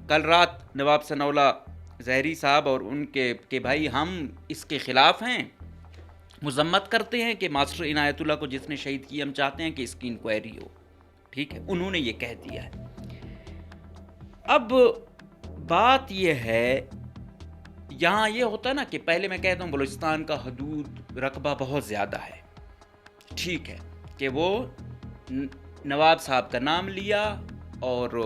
کل رات نواب ثناء اللہ ظاہری صاحب اور ان کے کہ بھائی ہم اس کے خلاف ہیں، مذمت کرتے ہیں کہ ماسٹر عنایت اللہ کو جس نے شہید کیا، ہم چاہتے ہیں کہ اس کی انکوائری ہو. ٹھیک ہے، انہوں نے یہ کہہ دیا ہے. اب بات یہ ہے، یہاں یہ ہوتا ہے نا کہ پہلے میں کہتا ہوں بلوچستان کا حدود رقبہ بہت زیادہ ہے. ٹھیک ہے کہ وہ نواب صاحب کا نام لیا اور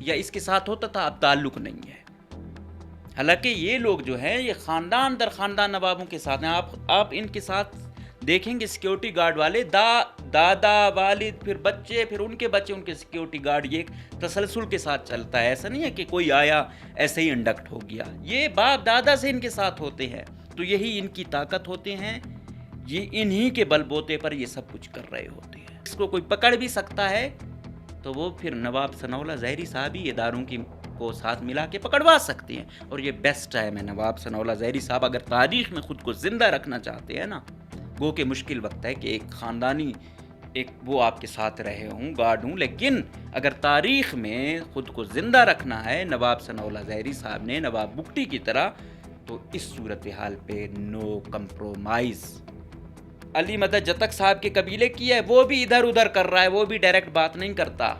یا اس کے ساتھ ہوتا تھا، اب تعلق نہیں ہے. حالانکہ یہ لوگ جو ہیں یہ خاندان در خاندان نوابوں کے ساتھ ہیں. آپ ان کے ساتھ دیکھیں گے سیکیورٹی گارڈ والے دادا والد پھر بچے پھر ان کے بچے ان کے سیکیورٹی گارڈ، یہ تسلسل کے ساتھ چلتا ہے. ایسا نہیں ہے کہ کوئی آیا ایسے ہی انڈکٹ ہو گیا، یہ باپ دادا سے ان کے ساتھ ہوتے ہیں. تو یہی ان کی طاقت ہوتے ہیں، یہ انہی کے بل بوتے پر یہ سب کچھ کر رہے ہوتے ہیں. اس کو کوئی پکڑ بھی سکتا ہے تو وہ پھر نواب ثناء اللہ ظاہری صاحب ہی اداروں کی کو ساتھ ملا کے پکڑوا سکتے ہیں. اور یہ بیسٹ ٹائم ہے. نواب ثناء اللہ ظاہری صاحب اگر تاریخ میں خود کو زندہ رکھنا چاہتے ہیں نا، گو کہ مشکل وقت ہے کہ ایک خاندانی ایک وہ آپ کے ساتھ رہے ہوں، گارڈ ہوں، لیکن اگر تاریخ میں خود کو زندہ رکھنا ہے نواب ثناء اللہ ظاہری صاحب نے نواب بگٹی کی طرح، تو اس صورتحال پہ نو کمپرومائز. علی مدد جتک صاحب کے قبیلے کی ہے، وہ بھی ادھر ادھر کر رہا ہے، وہ بھی ڈائریکٹ بات نہیں کرتا.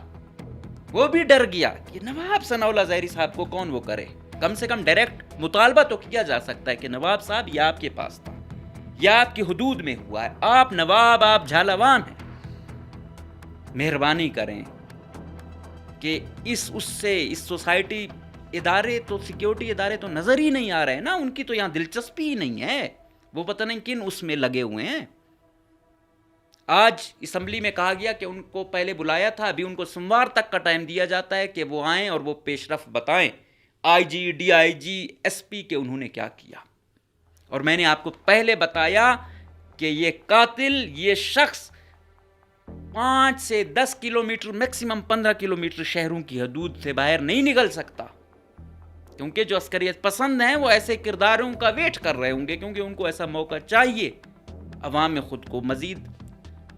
وہ بھی ڈر گیا کہ نواب ثناء اللہ ظاہری صاحب کو کون وہ کرے. کم سے کم ڈائریکٹ مطالبہ تو کیا جا سکتا ہے کہ نواب صاحب یہ آپ کے پاس تھا، یہ آپ کی حدود میں ہوا ہے، آپ نواب، آپ جھالوان ہیں، مہربانی کریں کہ اس سوسائٹی ادارے تو سیکیورٹی ادارے تو نظر ہی نہیں آ رہے ہیں نا، ان کی تو یہاں دلچسپی ہی نہیں ہے، وہ پتہ نہیں کن اس میں لگے ہوئے ہیں. آج اسمبلی میں کہا گیا کہ ان کو پہلے بلایا تھا، ابھی ان کو سوموار تک کا ٹائم دیا جاتا ہے کہ وہ آئیں اور وہ پیش رفت بتائیں آئی جی، D I G, S P کہ انہوں نے کیا کیا. اور میں نے آپ کو پہلے بتایا کہ یہ قاتل، یہ شخص 5 سے 10 کلومیٹر میکسیمم 15 کلومیٹر شہروں کی حدود سے باہر نہیں نکل سکتا، کیونکہ جو عسکریت پسند ہیں وہ ایسے کرداروں کا ویٹ کر رہے ہوں گے، کیونکہ ان کو ایسا موقع چاہیے عوام میں خود کو مزید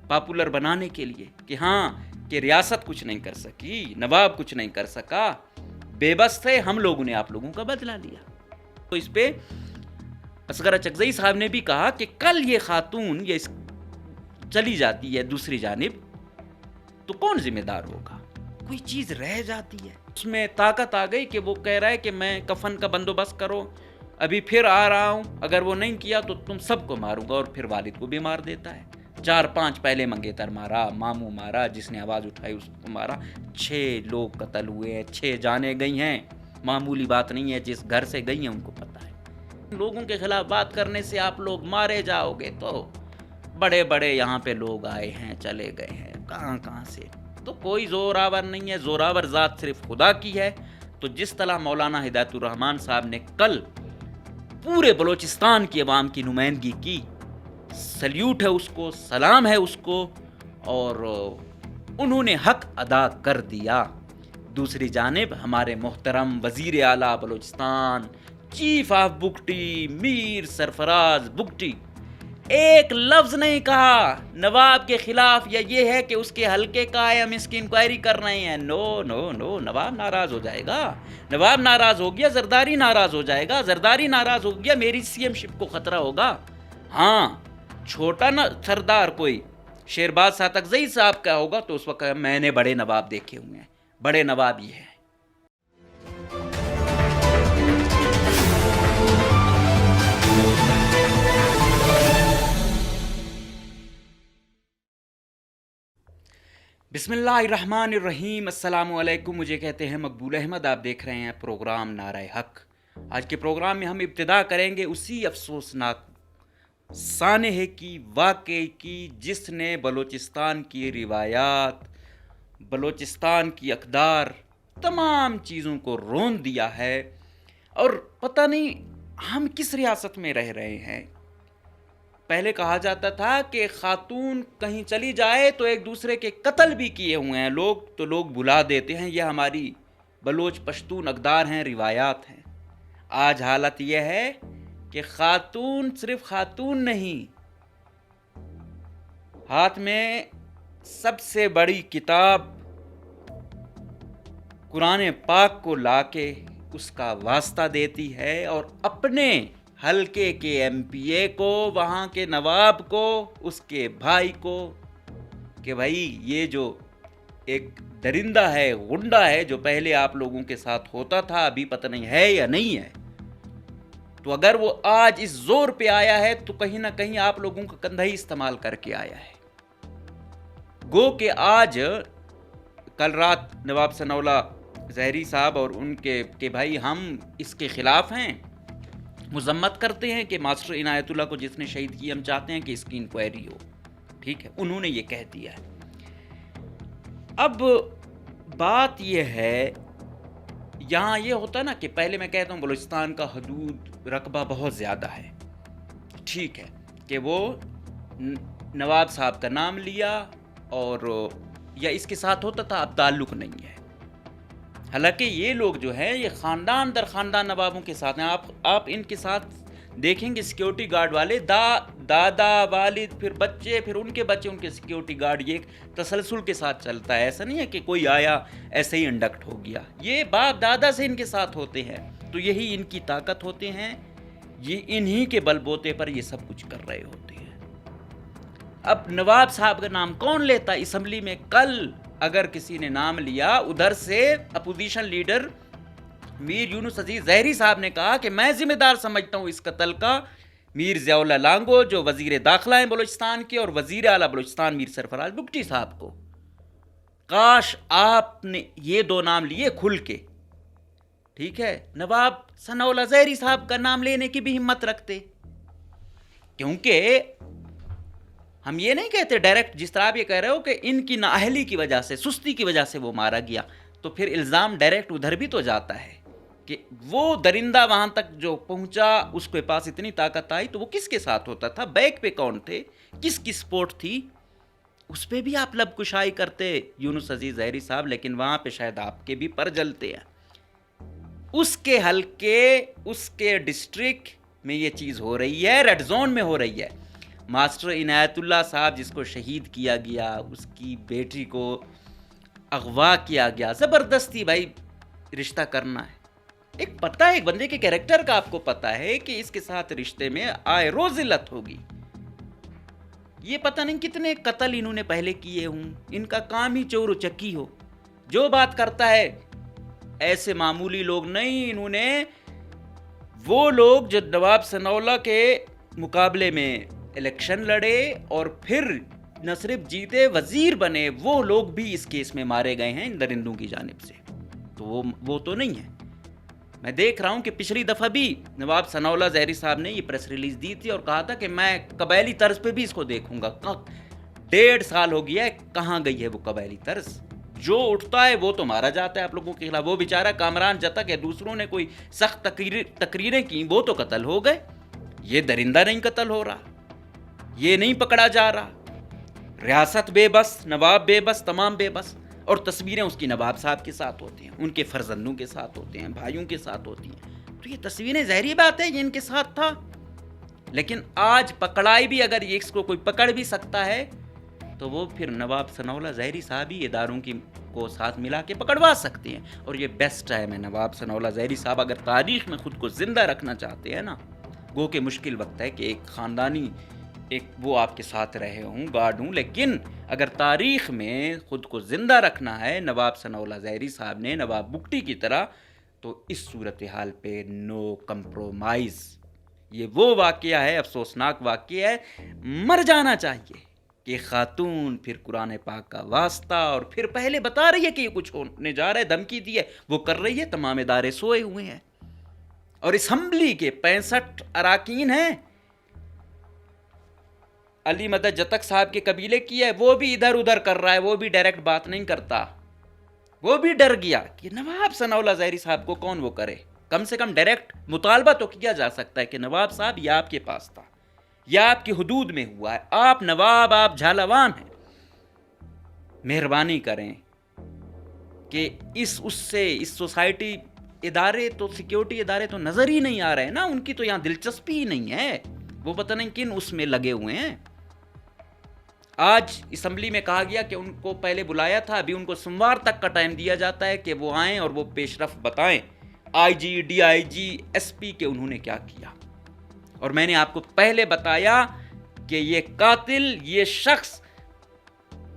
پاپولر بنانے کے لیے کہ ہاں کہ ریاست کچھ نہیں کر سکی، نواب کچھ نہیں کر سکا، بے بس تھے، ہم لوگوں نے آپ لوگوں کا بدلہ لیا. تو اس پہ اصغر اچکزئی صاحب نے بھی کہا کہ کل یہ خاتون یہ چلی جاتی ہے دوسری جانب تو کون ذمہ دار ہوگا؟ کوئی چیز رہ جاتی ہے، اس میں طاقت آ گئی کہ وہ کہہ رہا ہے کہ میں کفن کا بندوبست کرو، ابھی پھر آ رہا ہوں، اگر وہ نہیں کیا تو تم سب کو ماروں گا. اور پھر والد کو بھی مار دیتا ہے. 4-5 پہلے منگیتر مارا، ماموں مارا، جس نے آواز اٹھائی اس کو مارا. 6 لوگ قتل ہوئے ہیں، 6 جانیں گئی ہیں. معمولی بات نہیں ہے، جس گھر سے گئی ہیں ان کو پتہ ہے. لوگوں کے خلاف بات کرنے سے آپ لوگ مارے جاؤ گے تو بڑے بڑے یہاں پہ لوگ آئے ہیں چلے گئے ہیں، کہاں سے. تو کوئی زوراور نہیں ہے، زوراور ذات صرف خدا کی ہے. تو جس طرح مولانا ہدایت الرحمان صاحب نے کل پورے بلوچستان کی عوام کی نمائندگی کی، سلیوٹ ہے اس کو، سلام ہے اس کو، اور انہوں نے حق ادا کر دیا. دوسری جانب ہمارے محترم وزیر اعلیٰ بلوچستان، چیف آف بگٹی میر سرفراز بگٹی، ایک لفظ نہیں کہا نواب کے خلاف یا یہ ہے کہ اس کے حلقے کا ہے ہم اس کی انکوائری کر رہے ہیں. نو نو نو، نواب ناراض ہو جائے گا، نواب ناراض ہو گیا، زرداری ناراض ہو جائے گا، زرداری ناراض ہو گیا، میری سی ایم شپ کو خطرہ ہوگا. ہاں چھوٹا نہ سردار کوئی شیرباز ساتکزئی صاحب کا ہوگا تو اس وقت میں نے بڑے نواب دیکھے ہوئے ہیں، بڑے نواب یہ ہیں. بسم اللہ الرحمن الرحیم. السلام علیکم. مجھے کہتے ہیں مقبول احمد. آپ دیکھ رہے ہیں پروگرام نعرہ حق. آج کے پروگرام میں ہم ابتدا کریں گے اسی افسوسناک سانحے کی، واقعے کی، جس نے بلوچستان کی روایات، بلوچستان کی اقدار، تمام چیزوں کو رون دیا ہے. اور پتہ نہیں ہم کس ریاست میں رہ رہے ہیں. پہلے کہا جاتا تھا کہ خاتون کہیں چلی جائے تو ایک دوسرے کے قتل بھی کیے ہوئے ہیں لوگ، تو لوگ بھلا دیتے ہیں یہ ہماری بلوچ پشتون اقدار ہیں، روایات ہیں. آج حالت یہ ہے کہ خاتون صرف خاتون نہیں، ہاتھ میں سب سے بڑی کتاب قرآن پاک کو لا کے اس کا واسطہ دیتی ہے اور اپنے حلقے کے ایم پی اے کو، وہاں کے نواب کو، اس کے بھائی کو کہ بھائی یہ جو ایک درندہ ہے، غنڈہ ہے، جو پہلے آپ لوگوں کے ساتھ ہوتا تھا، ابھی پتہ نہیں ہے یا نہیں ہے، تو اگر وہ آج اس زور پہ آیا ہے تو کہیں نہ کہیں آپ لوگوں کا کندھا ہی استعمال کر کے آیا ہے۔ گو کہ آج کل رات نواب ثناء اللہ ظہری صاحب اور ان کے کہ بھائی ہم اس کے خلاف ہیں، مذمت کرتے ہیں کہ ماسٹر عنایت اللہ کو جس نے شہید کی، ہم چاہتے ہیں کہ اس کی انکوائری ہو، ٹھیک ہے، انہوں نے یہ کہہ دیا ہے۔ اب بات یہ ہے، یہاں یہ ہوتا نا کہ پہلے میں کہتا ہوں بلوچستان کا حدود رقبہ بہت زیادہ ہے، ٹھیک ہے، کہ وہ نواب صاحب کا نام لیا اور یا اس کے ساتھ ہوتا تھا، اب تعلق نہیں ہے۔ حالانکہ یہ لوگ جو ہیں یہ خاندان در خاندان نوابوں کے ساتھ ہیں۔ آپ ان کے ساتھ دیکھیں گے سیکیورٹی گارڈ والے دادا، والد، پھر بچے، پھر ان کے بچے، ان کے سیکیورٹی گارڈ، یہ ایک تسلسل کے ساتھ چلتا ہے۔ ایسا نہیں ہے کہ کوئی آیا ایسے ہی انڈکٹ ہو گیا، یہ باپ دادا سے ان کے ساتھ ہوتے ہیں، تو یہی ان کی طاقت ہوتے ہیں، یہ انہی کے بل بوتے پر یہ سب کچھ کر رہے ہوتے ہیں۔ اب نواب صاحب کا نام کون لیتا اسمبلی میں؟ کل اگر کسی نے نام لیا ادھر سے، اپوزیشن لیڈر میر یونس عزیز ظہری صاحب نے کہا کہ میں ذمہ دار سمجھتا ہوں اس قتل کا میر ضیاء اللہ لانگو جو وزیر داخلہ ہیں بلوچستان کے، اور وزیر اعلیٰ بلوچستان میر سرفراز بگٹی صاحب کو۔ کاش آپ نے یہ دو نام لیے کھل کے، ٹھیک ہے، نواب ثناء اللہ ظہری صاحب کا نام لینے کی بھی ہمت رکھتے، کیونکہ ہم یہ نہیں کہتے ڈائریکٹ، جس طرح آپ یہ کہہ رہے ہو کہ ان کی نااہلی کی وجہ سے، سستی کی وجہ سے وہ مارا گیا، تو پھر الزام ڈائریکٹ ادھر بھی تو جاتا ہے کہ وہ درندہ وہاں تک جو پہنچا، اس کے پاس اتنی طاقت آئی تو وہ کس کے ساتھ ہوتا تھا، بیک پہ کون تھے، کس کی سپورٹ تھی، اس پہ بھی آپ لب کشائی کرتے یونس عزیز ظہری صاحب، لیکن وہاں پہ شاید آپ کے بھی پر جلتے ہیں۔ اس کے حلقے، اس کے ڈسٹرکٹ میں یہ چیز ہو رہی ہے، ریڈ زون میں ہو رہی ہے۔ ماسٹر عنایت اللہ صاحب جس کو شہید کیا گیا، اس کی بیٹی کو اغوا کیا گیا، زبردستی بھائی رشتہ کرنا ہے، ایک پتہ ہے، ایک بندے کے کیریکٹر کا آپ کو پتہ ہے کہ اس کے ساتھ رشتے میں آئے روز ذلت ہوگی۔ یہ پتہ نہیں کتنے قتل انہوں نے پہلے کیے ہوں، ان کا کام ہی چور و چکی ہو، جو بات کرتا ہے ایسے معمولی لوگ نہیں، انہوں نے وہ لوگ جو نواب ثناء اللہ کے مقابلے میں الیکشن لڑے اور پھر نہ صرف جیتے، وزیر بنے، وہ لوگ بھی اس کیس میں مارے گئے ہیں ان درندوں کی جانب سے، تو وہ تو نہیں ہے۔ میں دیکھ رہا ہوں کہ پچھلی دفعہ بھی نواب ثناء اللہ ظہری صاحب نے یہ پریس ریلیز دی تھی اور کہا تھا کہ میں قبائلی طرز پہ بھی اس کو دیکھوں گا۔ 1.5 سال ہو گیا ہے، کہاں گئی ہے وہ قبائلی طرز؟ جو اٹھتا ہے وہ تو مارا جاتا ہے آپ لوگوں کے خلاف۔ وہ بیچارہ کامران جتا کہ دوسروں نے کوئی سخت تقریریں کی، وہ تو قتل ہو گئے، یہ درندہ نہیں قتل ہو رہا، یہ نہیں پکڑا جا رہا۔ ریاست بے بس، نواب بے بس، تمام بے بس، اور تصویریں اس کی نواب صاحب کے ساتھ ہوتی ہیں، ان کے فرزندوں کے ساتھ ہوتے ہیں، بھائیوں کے ساتھ ہوتی ہیں، تو یہ تصویریں ظاہری بات ہے یہ ان کے ساتھ تھا۔ لیکن آج پکڑائی بھی، اگر یہ اس کو کوئی پکڑ بھی سکتا ہے تو وہ پھر نواب ثناء اللہ ظہری صاحب ہی اداروں کی کو ساتھ ملا کے پکڑوا سکتے ہیں، اور یہ بیسٹ ٹائم ہے۔ نواب ثناء اللہ ظہری صاحب اگر تاریخ میں خود کو زندہ رکھنا چاہتے ہیں نا، گو کہ مشکل وقت ہے کہ ایک خاندانی ایک وہ آپ کے ساتھ رہے ہوں، گارڈ ہوں، لیکن اگر تاریخ میں خود کو زندہ رکھنا ہے نواب ثناء اللہ ظہری صاحب نے نواب بگٹی کی طرح، تو اس صورتحال پہ نو کمپرومائز۔ یہ وہ واقعہ ہے، افسوسناک واقعہ ہے، مر جانا چاہیے کہ خاتون پھر قرآن پاک کا واسطہ، اور پھر پہلے بتا رہی ہے کہ یہ کچھ ہونے جا رہا ہے، دھمکی دی ہے، وہ کر رہی ہے، تمام ادارے سوئے ہوئے ہیں، اور اسمبلی کے 65 اراکین ہیں، علی مدد جتک صاحب کے قبیلے کی ہے، وہ بھی ادھر ادھر کر رہا ہے، وہ بھی ڈائریکٹ بات نہیں کرتا، وہ بھی ڈر گیا کہ نواب ثناء اللہ ظہری صاحب کو کون وہ کرے۔ کم سے کم ڈائریکٹ مطالبہ تو کیا جا سکتا ہے کہ نواب صاحب یہ آپ کے پاس تھا، یہ آپ کی حدود میں ہوا ہے، آپ نواب، آپ جھالوان ہیں، مہربانی کریں کہ اس سے اس سوسائٹی ادارے تو، سیکیورٹی ادارے تو نظر ہی نہیں آ رہے ہیں نا، ان کی تو یہاں دلچسپی ہی نہیں ہے، وہ پتہ نہیں کن اس میں لگے ہوئے ہیں۔ آج اسمبلی میں کہا گیا کہ ان کو پہلے بلایا تھا، ابھی ان کو سوموار تک کا ٹائم دیا جاتا ہے کہ وہ آئیں اور وہ پیش رفت بتائیں آئی جی، D I G, S P کہ انہوں نے کیا کیا. اور میں نے آپ کو پہلے بتایا کہ یہ قاتل، یہ شخص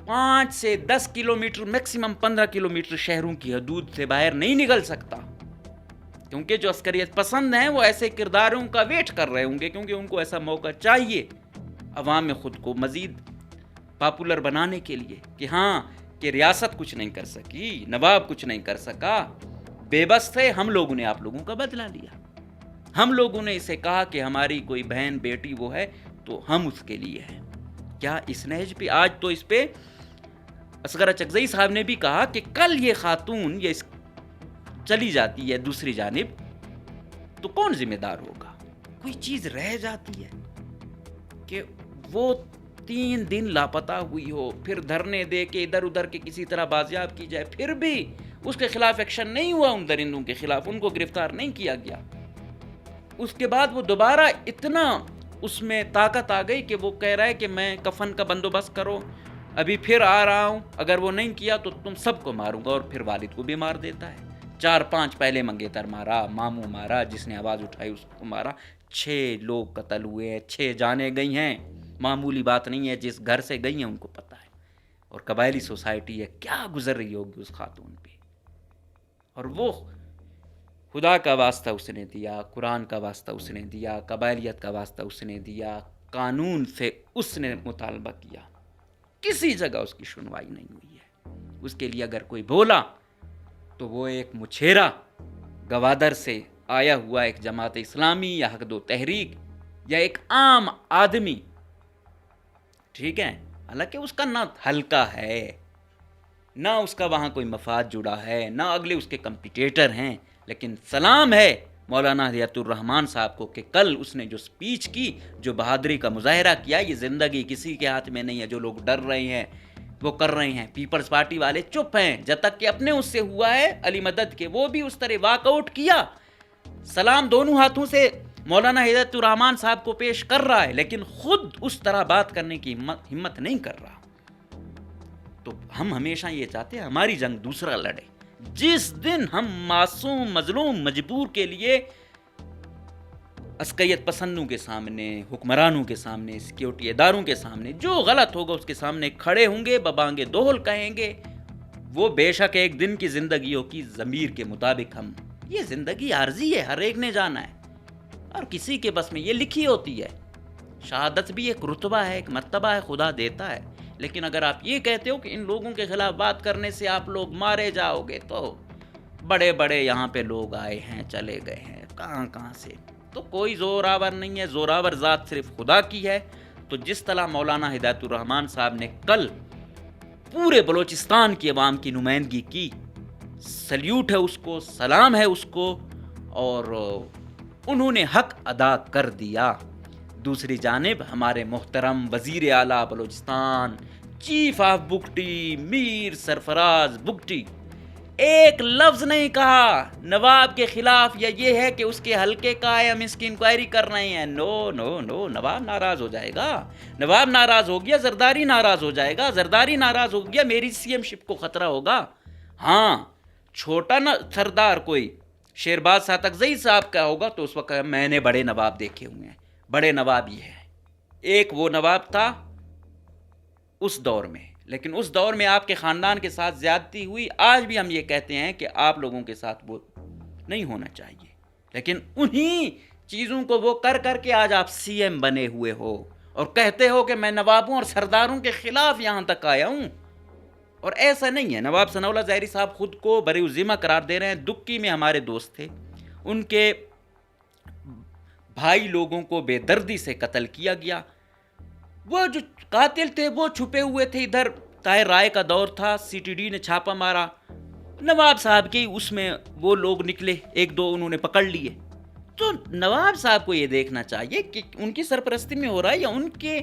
5 سے 10 کلومیٹر، میکسیمم 15 کلومیٹر شہروں کی حدود سے باہر نہیں نکل سکتا، کیونکہ جو عسکریت پسند ہیں وہ ایسے کرداروں کا ویٹ کر رہے ہوں گے، کیونکہ ان کو ایسا موقع چاہیے عوام میں خود کو مزید پاپولر بنانے کے لیے کہ ہاں کہ ریاست کچھ نہیں کر سکی، نواب کچھ نہیں کر سکا، بے بس تھے، ہم لوگوں نے آپ لوگوں کا بدلہ لیا، ہم لوگوں نے اسے کہا کہ ہماری کوئی بہن بیٹی وہ ہے تو ہم اس کے لیے ہیں. کیا اس نہج پہ آج تو اس پہ اصغر اچکزئی صاحب نے بھی کہا کہ کل یہ خاتون یہ چلی جاتی ہے دوسری جانب تو کون ذمہ دار ہوگا؟ کوئی چیز رہ جاتی ہے کہ وہ 3 دن لاپتہ ہوئی ہو، پھر دھرنے دے کے ادھر ادھر کے کسی طرح بازیاب کی جائے، پھر بھی اس کے خلاف ایکشن نہیں ہوا، ان درندوں کے خلاف ان کو گرفتار نہیں کیا گیا. اس کے بعد وہ دوبارہ اتنا اس میں طاقت آ گئی کہ وہ کہہ رہا ہے کہ میں کفن کا بندوبست کرو، ابھی پھر آ رہا ہوں، اگر وہ نہیں کیا تو تم سب کو ماروں گا، اور پھر والد کو بھی مار دیتا ہے. 4-5 پہلے منگیتر مارا، ماموں مارا، جس نے آواز اٹھائی اس کو مارا، 6 لوگ قتل ہوئے ہیں، 6 جانیں گئی ہیں، معمولی بات نہیں ہے، جس گھر سے گئی ہیں ان کو پتہ ہے. اور قبائلی سوسائٹی ہے، کیا گزر رہی ہوگی اس خاتون پہ. اور وہ خدا کا واسطہ اس نے دیا، قرآن کا واسطہ اس نے دیا، قبائلیت کا واسطہ اس نے دیا، قانون سے اس نے مطالبہ کیا، کسی جگہ اس کی سنوائی نہیں ہوئی ہے. اس کے لیے اگر کوئی بولا تو وہ ایک مچھیرا گوادر سے آیا ہوا ایک جماعت اسلامی یا حق دو تحریک یا ایک عام آدمی، ٹھیک ہے، حالانکہ اس کا نہ حلقہ ہے، نہ اس کا وہاں کوئی مفاد جڑا ہے، نہ اگلے اس کے کمپیٹیٹر ہیں، لیکن سلام ہے مولانا ہدایت الرحمان صاحب کو کہ کل اس نے جو سپیچ کی، جو بہادری کا مظاہرہ کیا، یہ زندگی کسی کے ہاتھ میں نہیں ہے. جو لوگ ڈر رہے ہیں وہ کر رہے ہیں، پیپلز پارٹی والے چپ ہیں، جب تک کہ اپنے اس سے ہوا ہے علی مدد کے، وہ بھی اس طرح واک آؤٹ کیا، سلام دونوں ہاتھوں سے مولانا ہدایت الرحمان صاحب کو پیش کر رہا ہے، لیکن خود اس طرح بات کرنے کی ہمت نہیں کر رہا. تو ہم ہمیشہ یہ چاہتے ہیں ہماری جنگ دوسرا لڑے. جس دن ہم معصوم، مظلوم، مجبور کے لیے عسکریت پسندوں کے سامنے، حکمرانوں کے سامنے، سیکیورٹی اداروں کے سامنے، جو غلط ہوگا اس کے سامنے کھڑے ہوں گے، ببانگے دوہل کہیں گے، وہ بے شک ایک دن کی زندگیوں کی ضمیر کے مطابق ہم، یہ زندگی عارضی ہے، ہر ایک نے جانا ہے، اور کسی کے بس میں یہ لکھی ہوتی ہے. شہادت بھی ایک رتبہ ہے، ایک مرتبہ ہے، خدا دیتا ہے. لیکن اگر آپ یہ کہتے ہو کہ ان لوگوں کے خلاف بات کرنے سے آپ لوگ مارے جاؤ گے، تو بڑے بڑے یہاں پہ لوگ آئے ہیں، چلے گئے ہیں، کہاں سے، تو کوئی زوراور نہیں ہے، زوراور ذات صرف خدا کی ہے. تو جس طرح مولانا ہدایت الرحمان صاحب نے کل پورے بلوچستان کی عوام کی نمائندگی کی، سلیوٹ ہے اس کو، سلام ہے اس کو، اور انہوں نے حق ادا کر دیا. دوسری جانب ہمارے محترم وزیر اعلیٰ بلوچستان، چیف آف بگٹی میر سرفراز بگٹی، ایک لفظ نہیں کہا نواب کے خلاف، یا یہ ہے کہ اس کے حلقے کا ہے ہم اس کی انکوائری کر رہے ہیں. نو نو نو، نواب ناراض ہو جائے گا، نواب ناراض ہو گیا، زرداری ناراض ہو جائے گا، زرداری ناراض ہو گیا، میری سی ایم شپ کو خطرہ ہوگا. ہاں چھوٹا سردار کوئی شیرباز ساتکزئی صاحب کا ہوگا تو اس وقت میں نے بڑے نواب دیکھے ہوئے ہیں، بڑے نواب یہ ہیں. ایک وہ نواب تھا اس دور میں، لیکن اس دور میں آپ کے خاندان کے ساتھ زیادتی ہوئی. آج بھی ہم یہ کہتے ہیں کہ آپ لوگوں کے ساتھ وہ نہیں ہونا چاہیے، لیکن انہی چیزوں کو وہ کر کر کے آج آپ سی ایم بنے ہوئے ہو اور کہتے ہو کہ میں نوابوں اور سرداروں کے خلاف یہاں تک آیا ہوں. اور ایسا نہیں ہے. نواب ثناء اللہ ظاہری صاحب خود کو بری الذمہ قرار دے رہے ہیں. دکی میں ہمارے دوست تھے، ان کے بھائی لوگوں کو بے دردی سے قتل کیا گیا. وہ جو قاتل تھے وہ چھپے ہوئے تھے، ادھر طاہر رائے کا دور تھا، سی ٹی ڈی نے چھاپا مارا، نواب صاحب کے اس میں وہ لوگ نکلے، 1-2 انہوں نے پکڑ لیے. تو نواب صاحب کو یہ دیکھنا چاہیے کہ ان کی سرپرستی میں ہو رہا ہے یا ان کے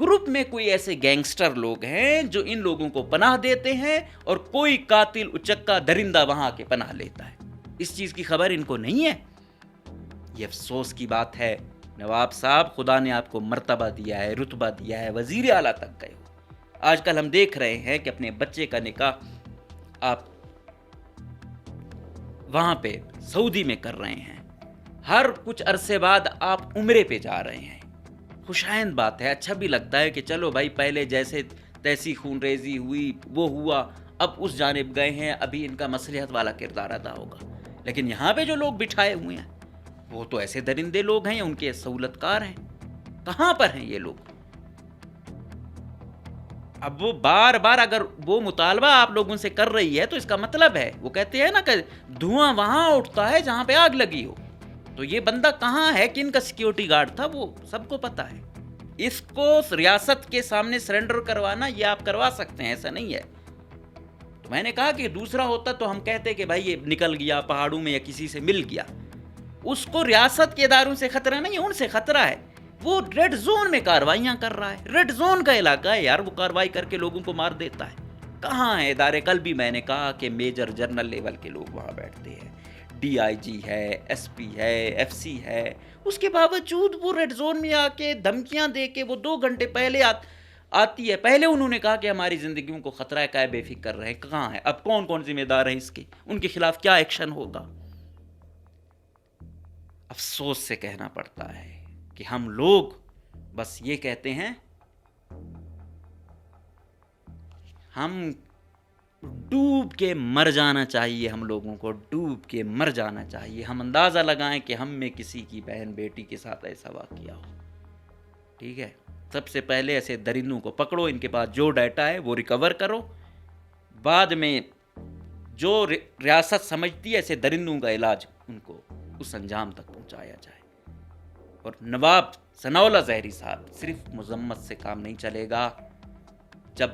گروپ میں کوئی ایسے گینگسٹر لوگ ہیں جو ان لوگوں کو پناہ دیتے ہیں اور کوئی قاتل اچکا درندہ وہاں کے پناہ لیتا ہے. اس چیز کی خبر ان کو نہیں ہے. یہ افسوس کی بات ہے. نواب صاحب، خدا نے آپ کو مرتبہ دیا ہے، رتبہ دیا ہے، وزیر اعلیٰ تک گئے ہو، آج کل ہم دیکھ رہے ہیں کہ اپنے بچے کا نکاح آپ وہاں پہ سعودی میں کر رہے ہیں، ہر کچھ عرصے بعد آپ عمرے پہ جا رہے ہیں. خوشائند بات ہے، اچھا بھی لگتا ہے کہ چلو بھائی پہلے جیسے تیسی خون ریزی ہوئی وہ ہوا، اب اس جانب گئے ہیں، ابھی ان کا مصلحت والا کردار ادا ہوگا. لیکن یہاں پہ جو لوگ بٹھائے ہوئے ہیں وہ تو ایسے درندے لوگ ہیں یا ان کے سہولت کار ہیں. کہاں پر ہیں یہ لوگ؟ اب وہ بار بار اگر وہ مطالبہ آپ لوگوں سے کر رہی ہے تو اس کا مطلب ہے، وہ کہتے ہیں نا کہ دھواں وہاں اٹھتا ہے جہاں پہ آگ لگی ہو. تو یہ بندہ کہاں ہے، کن کا سیکیورٹی گارڈ تھا، وہ سب کو پتا ہے. اس کو ریاست کے سامنے سرنڈر کروانا یہ آپ کروا سکتے ہیں، ایسا نہیں ہے. تو میں نے کہا کہ دوسرا ہوتا تو ہم کہتے کہ بھائی یہ نکل گیا پہاڑوں میں یا کسی سے مل گیا. اس کو ریاست کے اداروں سے خطرہ نہیں ہے، ان سے خطرہ ہے. وہ ریڈ زون میں کاروائیاں کر رہا ہے، ریڈ زون کا علاقہ ہے یار، وہ کاروائی کر کے لوگوں کو مار دیتا ہے. کہاں ہے ادارے؟ کل بھی میں نے کہا کہ میجر جنرل لیول کے لوگ وہاں بیٹھتے ہیں، ڈی آئی جی ہے، ایس پی ہے، ایف سی ہے. اس کے باوجود وہ ریڈ زون میں آ کے دھمکیاں دے کے وہ 2 گھنٹے پہلے آتی ہے. پہلے انہوں نے کہا کہ ہماری زندگیوں کو خطرہ ہے، کیا بے فکر رہے. کہاں ہے اب؟ کون کون ذمہ دار ہیں اس کے؟ ان کے خلاف کیا ایکشن ہوگا؟ افسوس سے کہنا پڑتا ہے کہ ہم لوگ بس یہ کہتے ہیں ہم ڈوب کے مر جانا چاہیے، ہم لوگوں کو ڈوب کے مر جانا چاہیے. ہم اندازہ لگائیں کہ ہم میں کسی کی بہن بیٹی کے ساتھ ایسا واقعہ ہو. ٹھیک ہے، سب سے پہلے ایسے درندوں کو پکڑو، ان کے پاس جو ڈیٹا ہے وہ ریکور کرو، بعد میں جو ریاست سمجھتی ہے ایسے درندوں کا علاج ان کو اس انجام تک پہنچایا جائے. اور نواب ثناء اللہ ظہری صاحب، صرف مذمت سے کام نہیں چلے گا. جب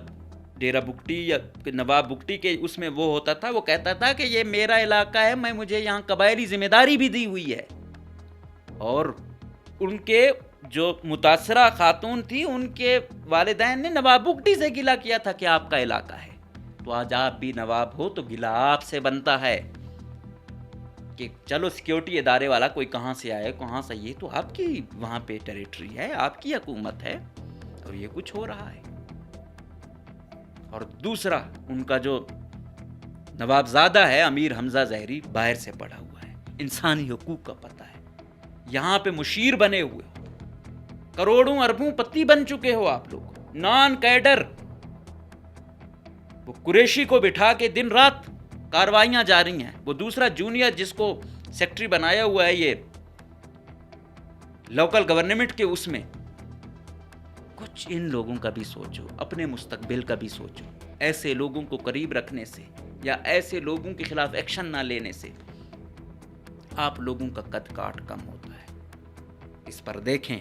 ڈیرہ بگٹی یا نواب بگٹی کے اس میں وہ ہوتا تھا، وہ کہتا تھا کہ یہ میرا علاقہ ہے، مجھے یہاں قبائلی ذمہ داری بھی دی ہوئی ہے. اور ان کے جو متاثرہ خاتون تھی ان کے والدین نے نواب بگٹی سے گلہ کیا تھا کہ آپ کا علاقہ ہے. تو آج آپ بھی نواب ہو تو گلہ آپ سے بنتا ہے کہ چلو سیکیورٹی ادارے والا کوئی کہاں سے آئے کہاں سے، یہ تو آپ کی وہاں پہ ٹیریٹری ہے، آپ کی حکومت ہے اور یہ کچھ ہو رہا ہے. اور دوسرا ان کا جو نوابزادہ ہے امیر حمزہ ظہری، باہر سے پڑھا ہوا ہے، انسانی حقوق کا پتہ ہے، یہاں پہ مشیر بنے ہوئے ہو، کروڑوں اربوں پتی بن چکے ہو آپ لوگ، نان کیڈر. وہ قریشی کو بٹھا کے دن رات کاروائیاں جاری ہیں. وہ دوسرا جونیئر جس کو سیکٹری بنایا ہوا ہے یہ لوکل گورنمنٹ کے، اس میں کچھ ان لوگوں کا بھی سوچو، اپنے مستقبل کا بھی سوچو. ایسے لوگوں کو قریب رکھنے سے یا ایسے لوگوں کے خلاف ایکشن نہ لینے سے آپ لوگوں کا قد کاٹ کم ہوتا ہے. اس پر دیکھیں.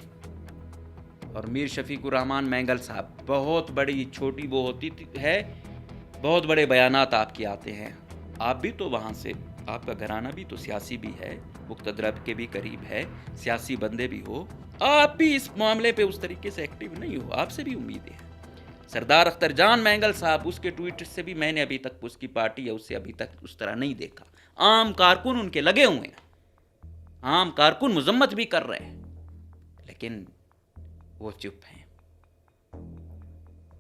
اور میر شفیق الرحمان مینگل صاحب، بہت بڑی چھوٹی وہ ہوتی ہے، بہت بڑے بیانات آپ کے آتے ہیں. آپ بھی تو وہاں سے، آپ کا گھرانہ بھی تو سیاسی بھی ہے، مقتدر کے بھی قریب ہے، سیاسی بندے بھی ہو، آپ بھی اس معاملے پہ اس طریقے سے ایکٹیو نہیں ہو. آپ سے بھی امیدیں ہیں. سردار اختر جان مینگل صاحب، اس کے ٹویٹ سے بھی میں نے ابھی تک اس کی پارٹی یا اسے ابھی تک اس طرح نہیں دیکھا. عام کارکن ان کے لگے ہوئے ہیں، عام کارکن مذمت بھی کر رہے ہیں، لیکن وہ چپ ہیں.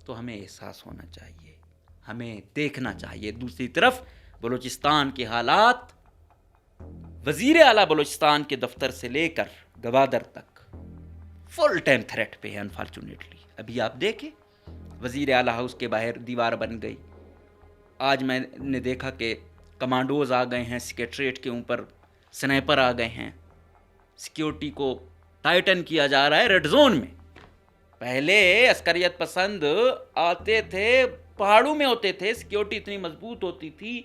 تو ہمیں احساس ہونا چاہیے، ہمیں دیکھنا چاہیے. دوسری طرف بلوچستان کے حالات، وزیر اعلیٰ بلوچستان کے دفتر سے لے کر گوادر تک فل ٹائم تھریٹ پہ ہے انفارچونیٹلی. ابھی آپ دیکھیں وزیر اعلیٰ ہاؤس کے باہر دیوار بن گئی. آج میں نے دیکھا کہ کمانڈوز آ گئے ہیں سیکریٹریٹ کے اوپر، سنائپر آ گئے ہیں. سیکیورٹی کو ٹائٹن کیا جا رہا ہے ریڈ زون میں. پہلے عسکریت پسند آتے تھے، پہاڑوں میں ہوتے تھے، سیکیورٹی اتنی مضبوط ہوتی تھی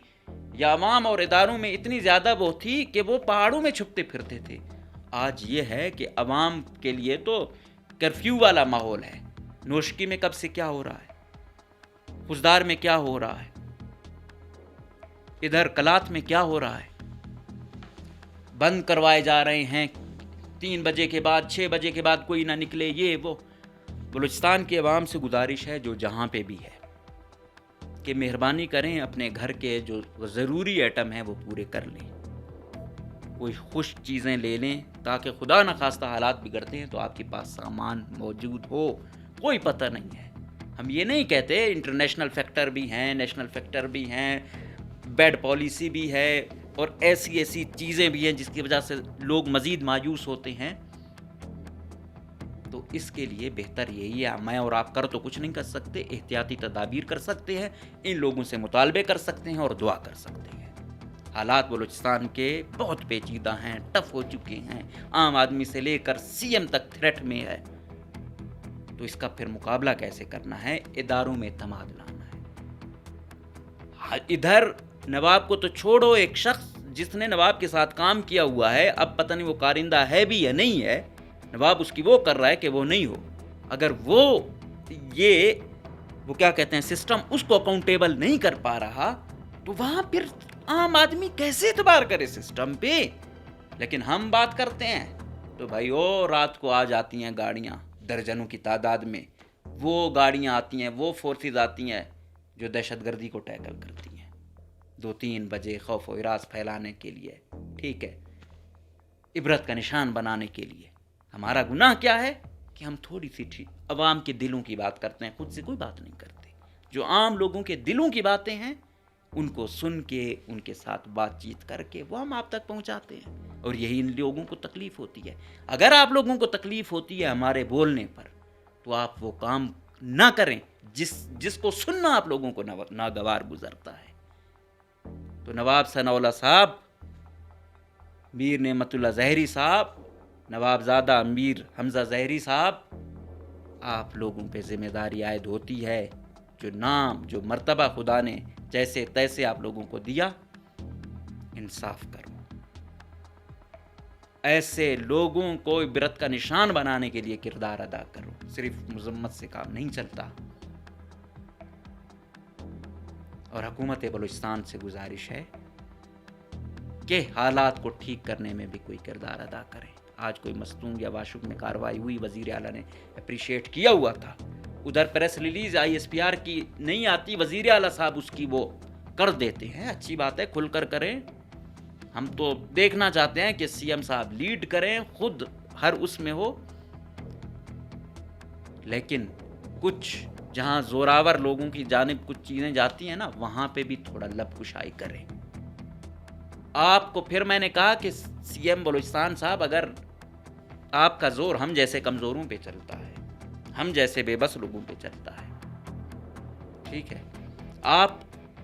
یا عوام اور اداروں میں اتنی زیادہ وہ تھی کہ وہ پہاڑوں میں چھپتے پھرتے تھے. آج یہ ہے کہ عوام کے لیے تو کرفیو والا ماحول ہے. نوشکی میں کب سے کیا ہو رہا ہے، خزدار میں کیا ہو رہا ہے، ادھر کلات میں کیا ہو رہا ہے. بند کروائے جا رہے ہیں، 3 بجے کے بعد 6 بجے کے بعد کوئی نہ نکلے، یہ وہ. بلوچستان کے عوام سے گزارش ہے جو جہاں پہ بھی ہے کہ مہربانی کریں اپنے گھر کے جو ضروری ایٹم ہیں وہ پورے کر لیں. کوئی خوش چیزیں لے لیں تاکہ خدا نخواستہ حالات بگڑتے ہیں تو آپ کے پاس سامان موجود ہو. کوئی پتہ نہیں ہے ہم یہ نہیں کہتے، انٹرنیشنل فیکٹر بھی ہیں، نیشنل فیکٹر بھی ہیں، بیڈ پالیسی بھی ہے، اور ایسی چیزیں بھی ہیں جس کی وجہ سے لوگ مزید مایوس ہوتے ہیں. تو اس کے لیے بہتر یہی ہے، میں اور آپ کر تو کچھ نہیں کر سکتے، احتیاطی تدابیر کر سکتے ہیں، ان لوگوں سے مطالبے کر سکتے ہیں اور دعا کر سکتے ہیں. حالات بلوچستان کے بہت پیچیدہ ہیں، ٹف ہو چکے ہیں، عام آدمی سے لے کر سی ایم تک تھریٹ میں ہے. تو اس کا پھر مقابلہ کیسے کرنا ہے؟ اداروں میں اعتماد لانا ہے. ادھر نواب کو تو چھوڑو، ایک شخص جس نے نواب کے ساتھ کام کیا ہوا ہے، اب پتہ نہیں وہ کارندہ ہے بھی یا نہیں ہے، نواب اس کی وہ کر رہا ہے کہ وہ نہیں ہو. اگر وہ کیا کہتے ہیں سسٹم اس کو اکاؤنٹیبل نہیں کر پا رہا، تو وہاں پھر عام آدمی کیسے اعتبار کرے سسٹم پہ؟ لیکن ہم بات کرتے ہیں تو بھائی رات کو آ جاتی ہیں گاڑیاں درجنوں کی تعداد میں، وہ گاڑیاں آتی ہیں، وہ فورسز آتی ہیں جو دہشت گردی کو ٹیکل کرتی ہیں 2-3 بجے خوف و ہراس پھیلانے کے لیے، ٹھیک ہے، عبرت کا نشان بنانے کے لیے. ہمارا گناہ کیا ہے کہ ہم تھوڑی سی عوام کے دلوں کی بات کرتے ہیں، خود سے کوئی بات نہیں کرتے. جو عام لوگوں کے دلوں کی باتیں ہیں ان کو سن کے، ان کے ساتھ بات چیت کر کے وہ ہم آپ تک پہنچاتے ہیں، اور یہی ان لوگوں کو تکلیف ہوتی ہے. اگر آپ لوگوں کو تکلیف ہوتی ہے ہمارے بولنے پر، تو آپ وہ کام نہ کریں جس کو سننا آپ لوگوں کو ناگوار گزرتا ہے. تو نواب ثناء اللہ صاحب، میر نعمت اللہ ظاہری صاحب، نواب زادہ امیر حمزہ ظاہری صاحب، آپ لوگوں پہ ذمہ داری عائد ہوتی ہے. جو نام، جو مرتبہ خدا نے جیسے تیسے آپ لوگوں کو دیا، انصاف کرو. ایسے لوگوں کو عبرت کا نشان بنانے کے لیے کردار ادا کرو. صرف مذمت سے کام نہیں چلتا. اور حکومت بلوچستان سے گزارش ہے کہ حالات کو ٹھیک کرنے میں بھی کوئی کردار ادا کرے. آج کوئی مستونگ یا واشک میں کارروائی ہوئی، وزیر اعلیٰ نے اپریشیٹ کیا ہوا تھا. ادھر پریس ریلیز ISPR کی نہیں آتی، وزیر اعلیٰ صاحب اس کی وہ کر دیتے ہیں. اچھی بات ہے، کھل کر کریں. ہم تو دیکھنا چاہتے ہیں کہ CM صاحب لیڈ کریں، خود ہر اس میں ہو. لیکن کچھ جہاں زوراور لوگوں کی جانب کچھ چیزیں جاتی ہیں نا، وہاں پہ بھی تھوڑا لب کشائی کریں. آپ کو پھر میں نے کہا کہ CM بلوچستان صاحب، اگر آپ کا زور ہم جیسے کمزوروں پہ چلتا ہے، ہم جیسے بے بس لوگوں پہ چلتا ہے، ٹھیک ہے، آپ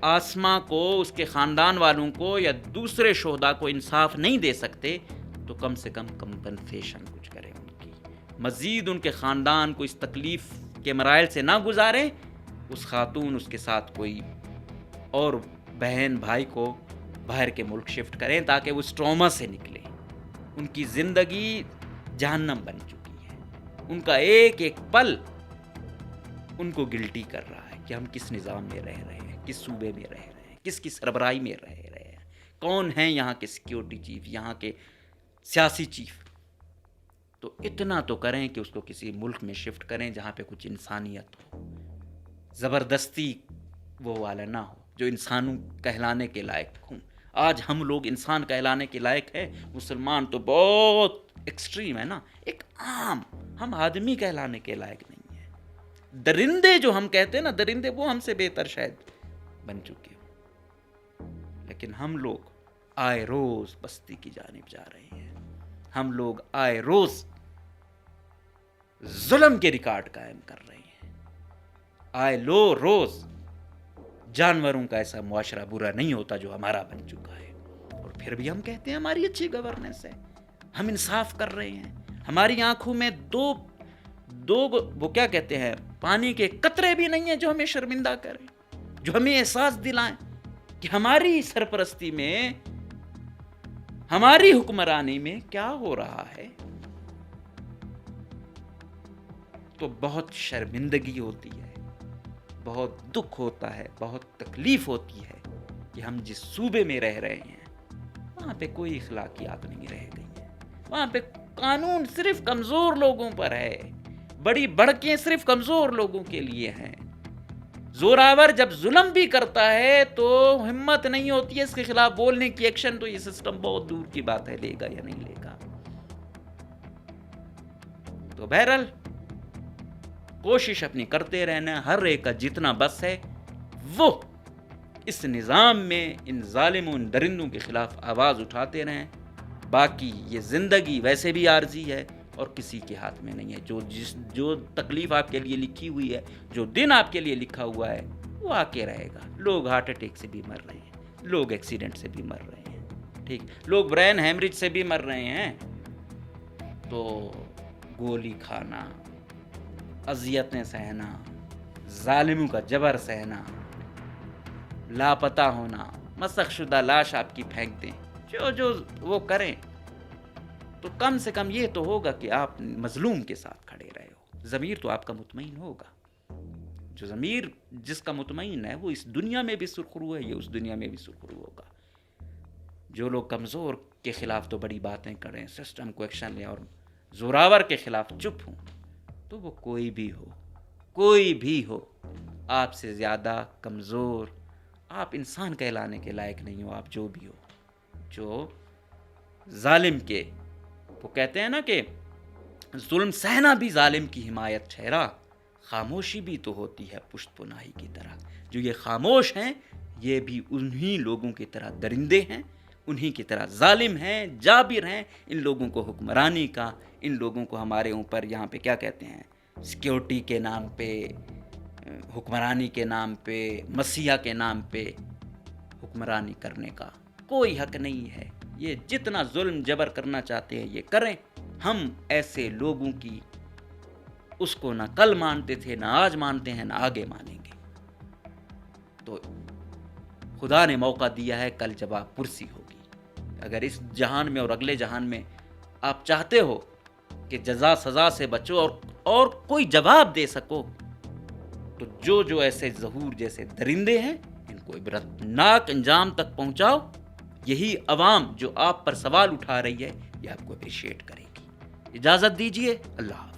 آسما کو، اس کے خاندان والوں کو یا دوسرے شہداء کو انصاف نہیں دے سکتے، تو کم سے کم کمپنسیشن کچھ کریں ان کی. مزید ان کے خاندان کو اس تکلیف کے مراحل سے نہ گزاریں. اس خاتون، اس کے ساتھ کوئی اور بہن بھائی کو باہر کے ملک شفٹ کریں تاکہ وہ اس ٹراما سے نکلیں. ان کی زندگی جہنم بن چکی ہے. ان کا ایک ایک پل ان کو گلٹی کر رہا ہے کہ ہم کس نظام میں رہ رہے ہیں، کس صوبے میں رہ رہے ہیں، کس کی سربراہی میں رہ رہے ہیں، کون ہیں یہاں کے سیکیورٹی چیف، یہاں کے سیاسی چیف. تو اتنا تو کریں کہ اس کو کسی ملک میں شفٹ کریں جہاں پہ کچھ انسانیت ہو، زبردستی وہ والا نہ ہو، جو انسانوں کہلانے کے لائق ہوں. آج ہم لوگ انسان کہلانے کے لائق ہیں، مسلمان تو بہت ایکسٹریم ہے نا، ایک عام، ہم آدمی کہلانے کے لائق نہیں ہیں. درندے جو ہم کہتے ہیں نا، درندے، وہ ہم سے بہتر شاید بن چکے ہوں. لیکن ہم لوگ آئے روز پستی کی جانب جا رہے ہیں. ہم لوگ آئے روز ظلم کے ریکارڈ قائم کر رہے ہیں. آئے روز جانوروں کا ایسا معاشرہ برا نہیں ہوتا جو ہمارا بن چکا ہے. اور پھر بھی ہم کہتے ہیں ہماری اچھی گورننس ہے، ہم انصاف کر رہے ہیں. ہماری آنکھوں میں دو وہ کیا کہتے ہیں، پانی کے قطرے بھی نہیں ہیں جو ہمیں شرمندہ کریں، جو ہمیں احساس دلائیں کہ ہماری سرپرستی میں، ہماری حکمرانی میں کیا ہو رہا ہے. تو بہت شرمندگی ہوتی ہے، بہت دکھ ہوتا ہے، بہت تکلیف ہوتی ہے کہ ہم جس صوبے میں رہ رہے ہیں وہاں پہ کوئی اخلاقیات نہیں رہ گئی ہیں. وہاں پہ قانون صرف کمزور لوگوں پر ہے، بڑی بڑکیں صرف کمزور لوگوں کے لیے ہیں. زوراور جب ظلم بھی کرتا ہے تو ہمت نہیں ہوتی ہے اس کے خلاف بولنے کی، ایکشن. تو یہ سسٹم بہت دور کی بات ہے لے گا یا نہیں لے گا. تو بہرحال کوشش اپنی کرتے رہنا ہے، ہر ایک کا جتنا بس ہے وہ اس نظام میں ان ظالموں ان درندوں کے خلاف آواز اٹھاتے رہیں. باقی یہ زندگی ویسے بھی عارضی ہے اور کسی کے ہاتھ میں نہیں ہے. جو تکلیف آپ کے لیے لکھی ہوئی ہے، جو دن آپ کے لیے لکھا ہوا ہے، وہ آ کے رہے گا. لوگ ہارٹ اٹیک سے بھی مر رہے ہیں، لوگ ایکسیڈنٹ سے بھی مر رہے ہیں، ٹھیک، لوگ برین ہیمریج سے بھی مر رہے ہیں. تو گولی کھانا، اذیتیں سہنا، ظالموں کا جبر سہنا، لاپتہ ہونا، مسخ شدہ لاش آپ کی پھینک دیں، جو وہ کریں، تو کم سے کم یہ تو ہوگا کہ آپ مظلوم کے ساتھ کھڑے رہے ہو. ضمیر تو آپ کا مطمئن ہوگا. جو ضمیر جس کا مطمئن ہے وہ اس دنیا میں بھی سرخرو ہے، یہ اس دنیا میں بھی سرخرو ہوگا. جو لوگ کمزور کے خلاف تو بڑی باتیں کریں، سسٹم کو ایکشن لیں، اور زوراور کے خلاف چپ ہوں، تو وہ کوئی بھی ہو آپ سے زیادہ کمزور، آپ انسان کہلانے کے لائق نہیں ہو. آپ جو بھی ہو، جو ظالم کے، وہ کہتے ہیں نا کہ ظلم سہنا بھی ظالم کی حمایت ٹھہرا، خاموشی بھی تو ہوتی ہے پشت پناہی کی طرح. جو یہ خاموش ہیں یہ بھی انہی لوگوں کی طرح درندے ہیں، انہی کی طرح ظالم ہیں، جابر ہیں. ان لوگوں کو حکمرانی کا، ان لوگوں کو ہمارے اوپر یہاں پہ کیا کہتے ہیں، سیکیورٹی کے نام پہ، حکمرانی کے نام پہ، مسیحا کے نام پہ حکمرانی کرنے کا کوئی حق نہیں ہے. یہ جتنا ظلم جبر کرنا چاہتے ہیں یہ کریں. ہم ایسے لوگوں کی اس کو نہ کل مانتے تھے، نہ آج مانتے ہیں، نہ آگے مانیں گے. تو خدا نے موقع دیا ہے، کل جواب پرسی ہوگی. اگر اس جہان میں اور اگلے جہان میں آپ چاہتے ہو کہ جزا سزا سے بچو اور کوئی جواب دے سکو، تو جو ایسے ظہور جیسے درندے ہیں ان کو عبرتناک انجام تک پہنچاؤ. یہی عوام جو آپ پر سوال اٹھا رہی ہے یہ آپ کو اپریشیٹ کرے گی. اجازت دیجیے، اللہ حافظ.